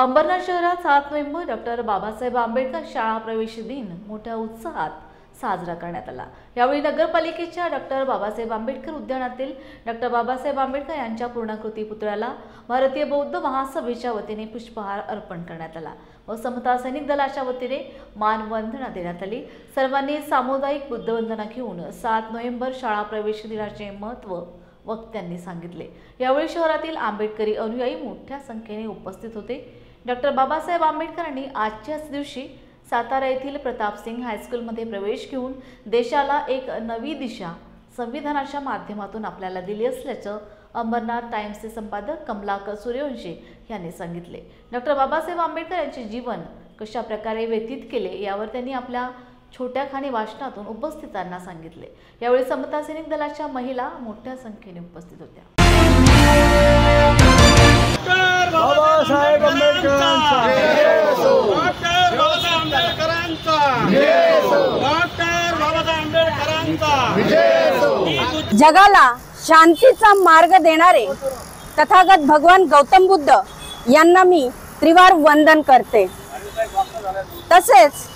अंबरनाथ शहरात 7 November doctor Babasaheb Ambedkar शाळा प्रवेश दिन मोठ्या उत्साहात साजरा करण्यात आला। यावेळी नगरपालिकेच्या डॉक्टर बाबासाहेब आंबेडकर उद्यानातील डॉक्टर बाबासाहेब आंबेडकर यांच्या पूर्णाकृती पुतळ्याला भारतीय बौद्ध महासभेच्या वतीने पुष्पहार अर्पण करण्यात आला व समता सैनिक दलाच्या वतीने मानवंदना देण्यात आली। सर्वांनी सामुदायिक बुद्धवंदना घेऊन 7 नोव्हेंबर शाळा प्रवेश दिनाचे महत्त्व वक्त्यांनी सांगितले। यावेळी शहरातील आंबेडकरी अनुयायी मोठ्या संख्येने उपस्थित होते। डॉक्टर बाबासाहेब आंबेडकरांनी आजच्याच दिवशी सातारा येथील प्रतापसिंग हायस्कूलमध्ये प्रवेश घेऊन देशाला एक नवी दिशा संविधानाच्या माध्यमातून आपल्याला दिली असल्याचं अंबरनाथ टाइम्सचे संपादक कमलाकर सूर्यवंशी यांनी सांगितले। डॉक्टर बाबासाहेब आंबेडकर यांचे जीवन कशा प्रकारे व्यतीत केले यावर त्यांनी आपल्या छोट्या खाणी भाषणातून उपस्थितांना सांगितले। यावेळी समता सैनिक दलाच्या महिला मोठ्या संख्येने उपस्थित होत्या। बाबासाहेब आंबेडकरांचा जगाला शांतीचा मार्ग देणारे तथागत भगवान गौतम बुद्ध यांना मी त्रिवार वंदन करते। तसेच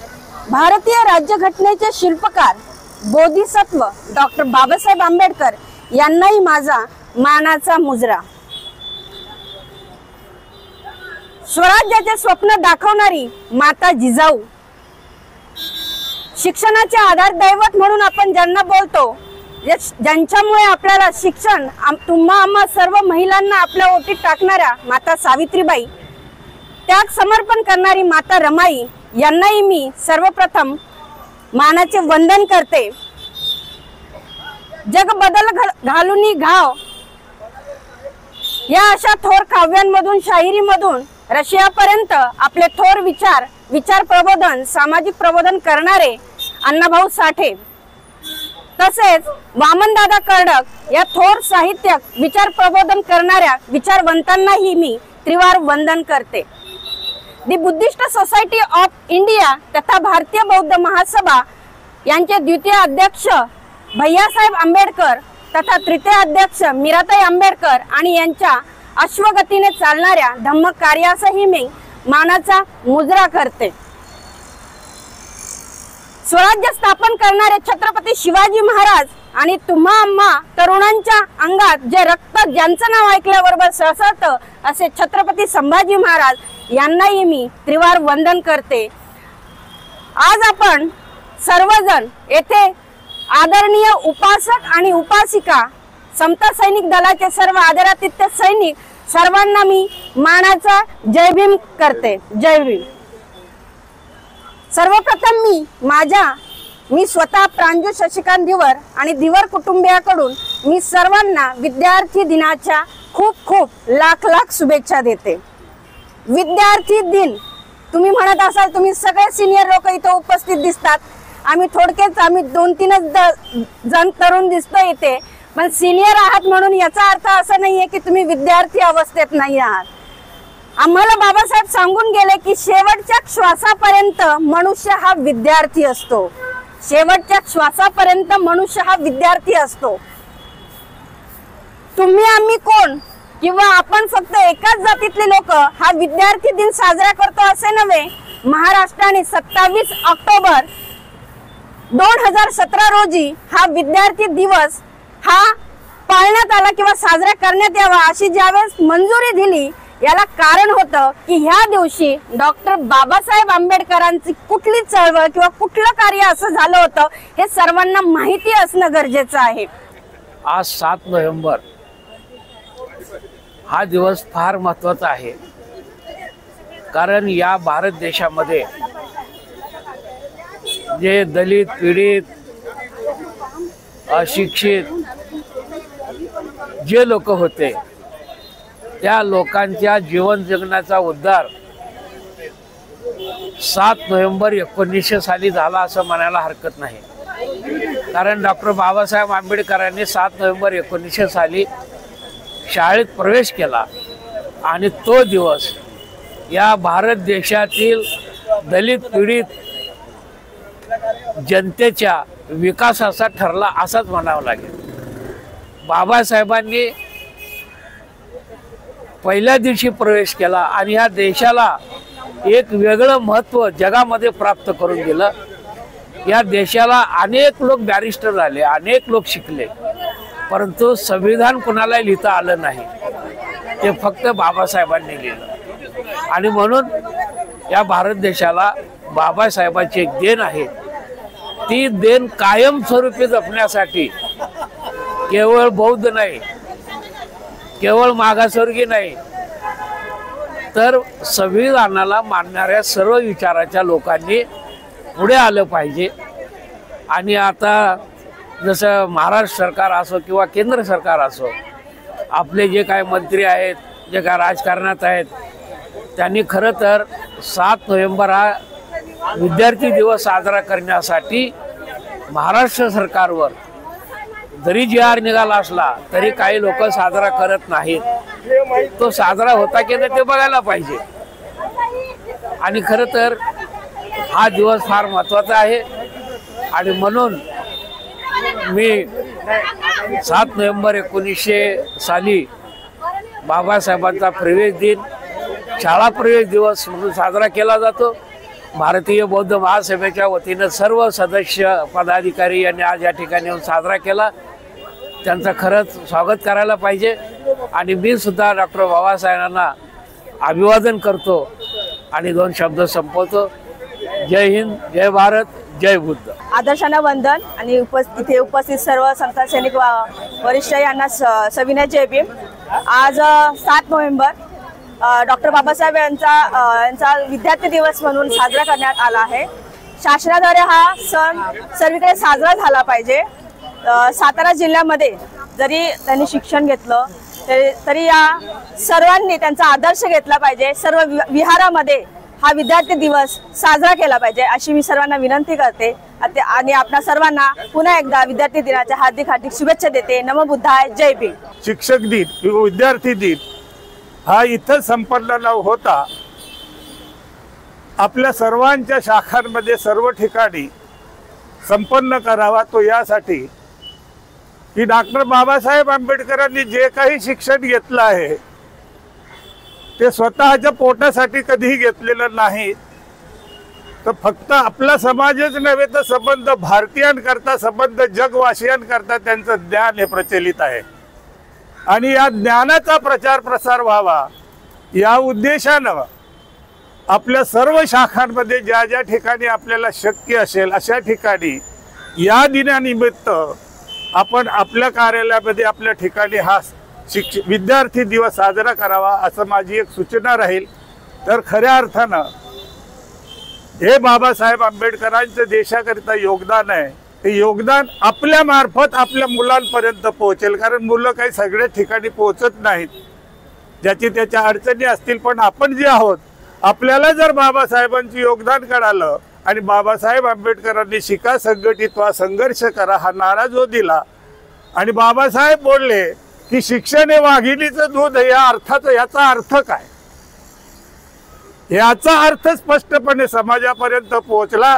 भारतीय राज्यघटनेचे शिल्पकार बोधिसत्व डॉक्टर बाबासाहेब आंबेडकर यांनाही माझा मानाचा मुजरा। स्वराज्याचे स्वप्न दाखवणारी माता जिजाऊ, शिक्षणाचे आधार दैवत म्हणून आपण ज्यांना बोलतो, ज्यांच्यामुळे आपल्याला शिक्षण तुम्हा आम्हा सर्व महिलांना आपल्या ओटीत टाकणाऱ्या माता सावित्रीबाई, त्याग समर्पण करणारी माता रमाई यांनाही मी सर्वप्रथम मानाचे वंदन करते। जग बदल घालूनी घाव या अशा थोर काव्यांमधून, शाहिरीमधून रशियापर्यंत आपले थोर विचार प्रबोधन, सामाजिक प्रबोधन करणारे अण्णाभाऊ साठे, तसेच वामनदादा कर्डक या थोर साहित्यक विचार प्रबोधन करणाऱ्या विचारवंतांनाही मी त्रिवार वंदन करते। दी बुद्धिस्ट सोसायटी ऑफ इंडिया तथा भारतीय बौद्ध महासभा यांचे द्वितीय अध्यक्ष भैयासाहेब आंबेडकर तथा तृतीय अध्यक्ष मीराताई आंबेडकर आणि यांच्या अश्वगतीने चालणाऱ्या धम्म कार्यासही मी मानाचा मुजरा करते। स्वराज्य स्थापन करणारे छत्रपती शिवाजी महाराज आणि तुम्हा आम्हा तरुणांच्या अंगात जे रक्त, ज्यांचं नाव ऐकल्याबरोबर सळसळतं असे छत्रपती संभाजी महाराज यांनाही मी त्रिवार वंदन करते। आज आपण सर्वजण येथे आदरणीय उपासक आणि उपासिका, समता सैनिक दलाचे सर्व आदरातिथ्य सैनिक सर्वांना मी मानाचा जय भीम करते। जय भीम। सर्वप्रथम मी स्वतः प्रांजू शशिकांत दिवर आणि दिवर कुटुंबियाकडून मी सर्वांना विद्यार्थी दिनाच्या खूप खूप लाख शुभेच्छा देते। विद्यार्थी दिन तुम्ही म्हणत असाल, तुम्ही सगळे सिनियर लोक इथे उपस्थित दिसतात, आम्ही थोडकेच 2-3 जण तरुण दिसतो इथे, पण सिनियर आहात म्हणून याचा अर्थ असा नाहीये की तुम्ही विद्यार्थी अवस्थेत नाही आहात। आम्हाला बाबासाहेब सांगून गेले की शेवटच्या श्वासापर्यंत मनुष्य हा विद्यार्थी असतो। शेवटच्या श्वासापर्यंत मनुष्य हा विद्यार्थी असतो। तुम्ही आम्ही कोण किंवा आपण फक्त एकाच जातीतले लोक हा विद्यार्थी दिन साजरा करतो असे नव्हे। महाराष्ट्राने 27 ऑक्टोबर 2017 रोजी हा विद्यार्थी दिवस हा पाळण्यात आला किंवा साजरा करण्यात यावा अशी ज्यावेळेस मंजुरी दिली, याला कारण होतं की ह्या दिवशी डॉक्टर बाबासाहेब आंबेडकरांची कुठली चळवळ किंवा कुठलं कार्य असं झालं होतं हे सर्वांना माहिती असणं गरजेचं आहे। आज 7 नोव्हेंबर हा दिवस फार महत्त्वाचा आहे, कारण या भारत देशामध्ये जे दलित, पीडित, अशिक्षित जे लोक होते त्या लोकांच्या जीवन जगण्याचा उद्धार 7 नोव्हेंबर 1900 साली झाला असं म्हणायला हरकत नाही। कारण डॉक्टर बाबासाहेब आंबेडकरांनी 7 नोव्हेंबर 1900 साली शाळेत प्रवेश केला आणि तो दिवस या भारत देशातील दलित, पीडित जनतेच्या विकासाचा ठरला असाच म्हणावं लागेल। बाबासाहेबांनी पहिल्या दिवशी प्रवेश केला आणि या देशाला एक वेगळं महत्त्व जगामध्ये प्राप्त करून दिलं। या देशाला अनेक लोक बॅरिस्टर झाले, अनेक लोक शिकले, परंतु संविधान कुणाला लिहिता आलं नाही, ते फक्त बाबासाहेबांनी लिहिलं। आणि म्हणून या भारत देशाला बाबासाहेबांची एक देण आहे। ती देण कायमस्वरूपी जपण्यासाठी केवळ बौद्ध नाही, केवळ मागासवर्गीय नाही, तर संविधानाला मानणाऱ्या सर्व विचाराच्या लोकांनी पुढे आलं पाहिजे। आणि आता जसं महाराष्ट्र सरकार असो किंवा केंद्र सरकार असो, आपले जे काही मंत्री आहेत, जे काय राजकारणात आहेत, त्यांनी खरं तर 7 नोव्हेंबर हा विद्यार्थी दिवस साजरा करण्यासाठी महाराष्ट्र सरकारवर जरी जी.आर. निघाला असला तरी काही लोक साजरा करत नाहीत। तो साजरा होता की नाही ते बघायला पाहिजे। आणि खरं तर हा दिवस फार महत्त्वाचा आहे आणि म्हणून मी 7 नोव्हेंबर 1900 साली बाबासाहेबांचा प्रवेश दिन शाळा प्रवेश दिवस म्हणून साजरा केला जातो। भारतीय बौद्ध महासभेच्या वतीनं सर्व सदस्य पदाधिकारी यांनी आज या ठिकाणी येऊन साजरा केला। त्यांचं खरंच स्वागत करायला पाहिजे आणि मी सुद्धा डॉक्टर बाबासाहेबांना अभिवादन करतो आणि 2 शब्द संपवतो। जय हिंद, जय भारत, जय बुद्ध। आदर्शांना वंदन आणि इथे उपस्थित सर्व संत सैनिक वरिष्ठ यांना सविनय जय भीम। आज 7 नोव्हेंबर डॉक्टर बाबासाहेब यांचा विद्यार्थी दिवस म्हणून साजरा करण्यात आला आहे। शासनाद्वारे हा सण सर्वीकडे साजरा झाला पाहिजे। सातारा जिल्ह्यामध्ये जरी त्यांनी शिक्षण घेतलं तरी या सर्वांनी त्यांचा आदर्श घेतला पाहिजे। सर्व विहारामध्ये हा विद्यार्थी दिवस साजरा केला पाहिजे अशी मी सर्वांना विनंती करते आणि आपल्या सर्वांना पुन्हा एकदा विद्यार्थी दिनाच्या हार्दिक हार्दिक शुभेच्छा देते। नमो बुद्धाय, जय भीम। शिक्षक दिन किंवा विद्यार्थी दिन हा इथं संपन्न न होता आपल्या सर्वांच्या शाखांमध्ये सर्व ठिकाणी संपन्न करावा। तो यासाठी की डॉक्टर बाबासाहेब आंबेडकरांनी जे काही शिक्षण घेतलं आहे ते स्वतःच्या पोटासाठी कधीही घेतलेलं नाही, तर फक्त आपला समाजच नव्हे तर संबंध भारतीयांकरता, संबंध जगवासियांकरता त्यांचं ज्ञान हे प्रचलित आहे। आणि या ज्ञानाचा प्रचार प्रसार व्हावा या उद्देशानं आपल्या सर्व शाखांमध्ये ज्या ज्या ठिकाणी आपल्याला शक्य असेल अशा ठिकाणी या दिनानिमित्त आपण आपल्या कार्यालयामध्ये आपल्या ठिकाणी हा विद्यार्थी दिवस साजरा करावा असं माझी एक सूचना राहील। तर खऱ्या अर्थानं हे बाबासाहेब आंबेडकरांचं देशाकरिता योगदान आहे, ते योगदान आपल्या मार्फत आपल्या मुलांपर्यंत पोहोचेल। कारण मुलं काही सगळ्या ठिकाणी पोहोचत नाहीत, ज्याची त्याच्या अडचणी असतील, पण आपण जे आहोत आपल्याला जर बाबासाहेबांचं योगदान कळालं आणि बाबासाहेब आंबेडकरांनी शिका, संघटित व्हा, संघर्ष करा हा नारा जो दिला आणि बाबासाहेब बोलले की शिक्षण हे वाघिणीचं दूध या अर्थाचा याचा अर्थ काय, याचा अर्थ स्पष्टपणे समाजापर्यंत पोहोचला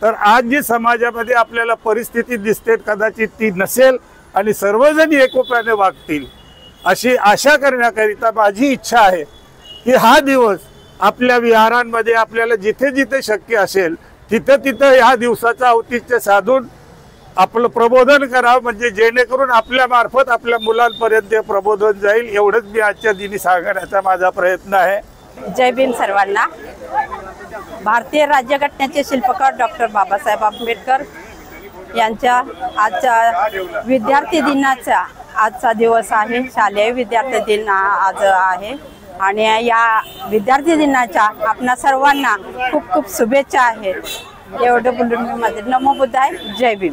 तर आज जी समाजामध्ये आपल्याला परिस्थिती दिसते कदाचित ती नसेल आणि सर्वजण एकोप्याने वागतील अशी आशा करण्याकरिता माझी इच्छा आहे की हा दिवस आपल्या विहारांमध्ये आपल्याला जिथे जिथे शक्य असेल तिथं तिथं ह्या दिवसाचं औचित्य साधून आपलं प्रबोधन करावं, म्हणजे जेणेकरून आपल्या मार्फत आपल्या मुलांपर्यंत प्रबोधन जाईल। एवढंच मी आजच्या दिनी सांगण्याचा माझा प्रयत्न आहे। जय भीम सर्वांना। भारतीय राज्यघटनेचे शिल्पकार डॉक्टर बाबासाहेब आंबेडकर यांच्या आजच्या विद्यार्थी दिनाचा आजचा दिवस आहे। शालेय विद्यार्थी दिन आज आहे आणि या विद्यार्थी दिनाच्या आपणा सर्वांना खूप खूप शुभेच्छा आहेत। एवढं बोलून मी माझे नमो बुद्धाय, जय भीम।